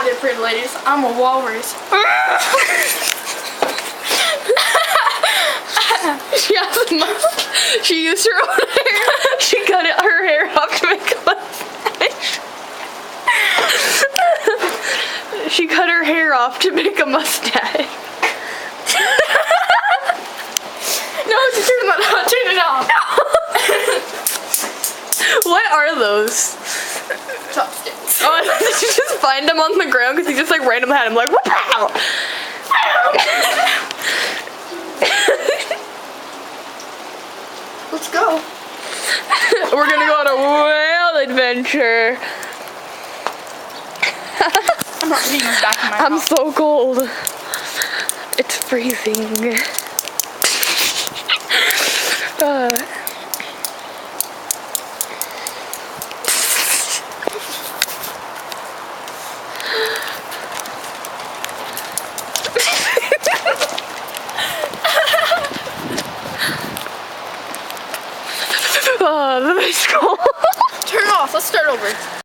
there, pretty ladies. I'm a walrus. She used her own hair. She cut her hair off to make a mustache. She cut her hair off to make a mustache. No, just turn it off. What are those? Chopsticks. Oh, did you just find them on the ground because he just like randomly had him like, wow. Let's go. We're gonna go on a whale adventure. I'm not leaving this back in my I'm house. so cold. It's freezing. Let's go. Turn off. Let's start over.